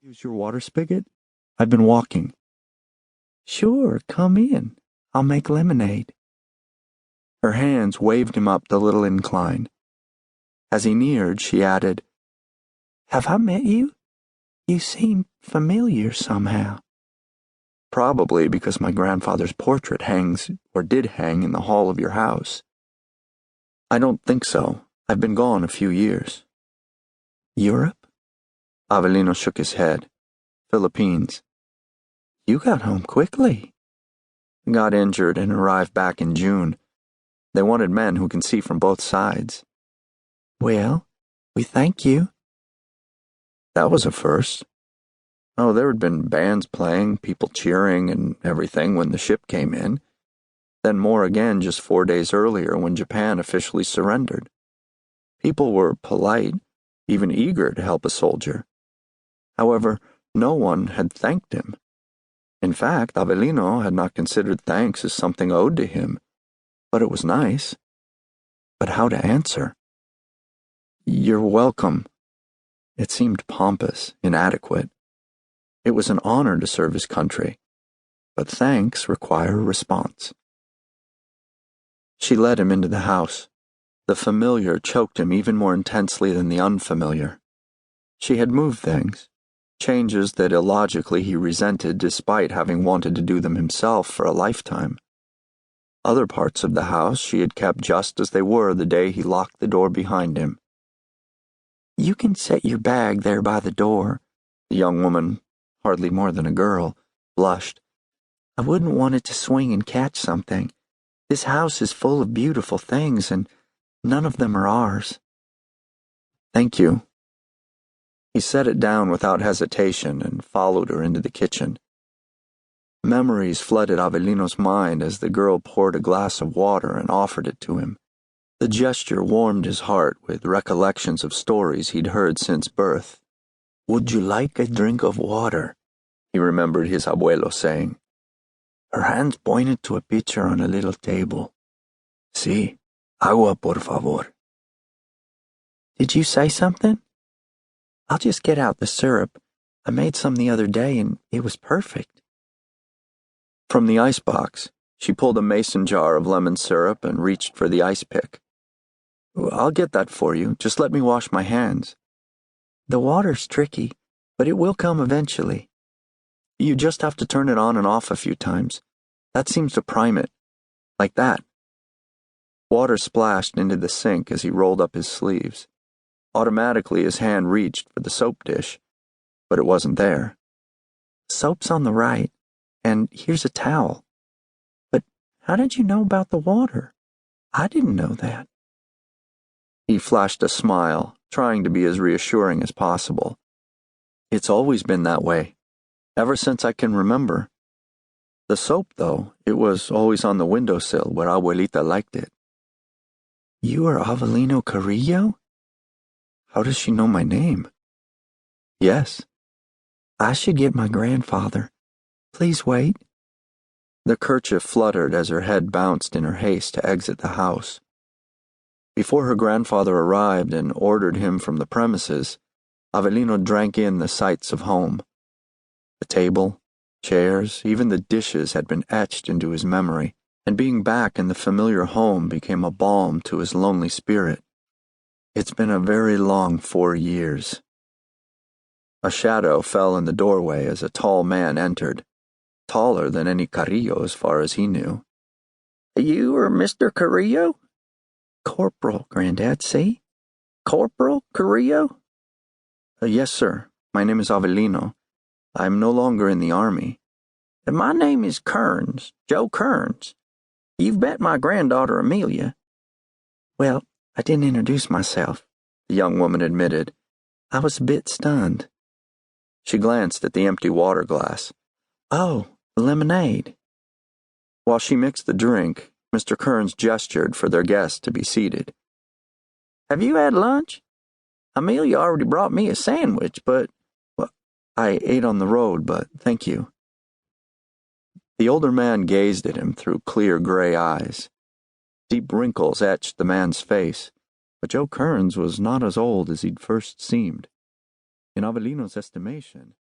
Use your water spigot? I've been walking. Sure, come in. I'll make lemonade. Her hands waved him up the little incline. As he neared, she added, Have I met you? You seem familiar somehow. Probably because my grandfather's portrait hangs, or did hang, in the hall of your house. I don't think so. I've been gone a few years. Europe? Avelino shook his head. Philippines. You got home quickly. Got injured and arrived back in June. They wanted men who can see from both sides. Well, we thank you. That was a first. Oh, there had been bands playing, people cheering and everything when the ship came in. Then more again just 4 days earlier when Japan officially surrendered. People were polite, even eager to help a soldier. However, no one had thanked him. In fact, Avelino had not considered thanks as something owed to him, but it was nice. But how to answer? You're welcome. It seemed pompous, inadequate. It was an honor to serve his country, but thanks require a response. She led him into the house. The familiar choked him even more intensely than the unfamiliar. She had moved things. Changes that illogically he resented despite having wanted to do them himself for a lifetime. Other parts of the house she had kept just as they were the day he locked the door behind him. You can set your bag there by the door, the young woman, hardly more than a girl, blushed. I wouldn't want it to swing and catch something. This house is full of beautiful things, and none of them are ours. Thank you. He set it down without hesitation and followed her into the kitchen. Memories flooded Avelino's mind as the girl poured a glass of water and offered it to him. The gesture warmed his heart with recollections of stories he'd heard since birth. Would you like a drink of water? He remembered his abuelo saying. Her hands pointed to a pitcher on a little table. Sí, agua por favor. Did you say something? I'll just get out the syrup. I made some the other day and it was perfect. From the icebox, she pulled a mason jar of lemon syrup and reached for the ice pick. I'll get that for you. Just let me wash my hands. The water's tricky, but it will come eventually. You just have to turn it on and off a few times. That seems to prime it. Like that. Water splashed into the sink as he rolled up his sleeves. Automatically, his hand reached for the soap dish, but it wasn't there. Soap's on the right, and here's a towel. But how did you know about the water? I didn't know that. He flashed a smile, trying to be as reassuring as possible. It's always been that way, ever since I can remember. The soap, though, it was always on the windowsill where Abuelita liked it. You are Avelino Carrillo? How does she know my name? Yes. I should get my grandfather. Please wait. The kerchief fluttered as her head bounced in her haste to exit the house. Before her grandfather arrived and ordered him from the premises, Avelino drank in the sights of home. The table, chairs, even the dishes had been etched into his memory, and being back in the familiar home became a balm to his lonely spirit. It's been a very long 4 years. A shadow fell in the doorway as a tall man entered, taller than any Carrillo as far as he knew. You are Mr. Carrillo? Corporal, Granddad, see? Corporal Carrillo? Yes, sir. My name is Avelino. I'm no longer in the army. And my name is Kearns, Joe Kearns. You've met my granddaughter Amelia. Well, I didn't introduce myself, the young woman admitted. I was a bit stunned. She glanced at the empty water glass. Oh, lemonade. While she mixed the drink, Mr. Kearns gestured for their guest to be seated. Have you had lunch? Amelia already brought me a sandwich, but, well, I ate on the road, but thank you. The older man gazed at him through clear gray eyes. Deep wrinkles etched the man's face, but Joe Kearns was not as old as he'd first seemed. In Avelino's estimation,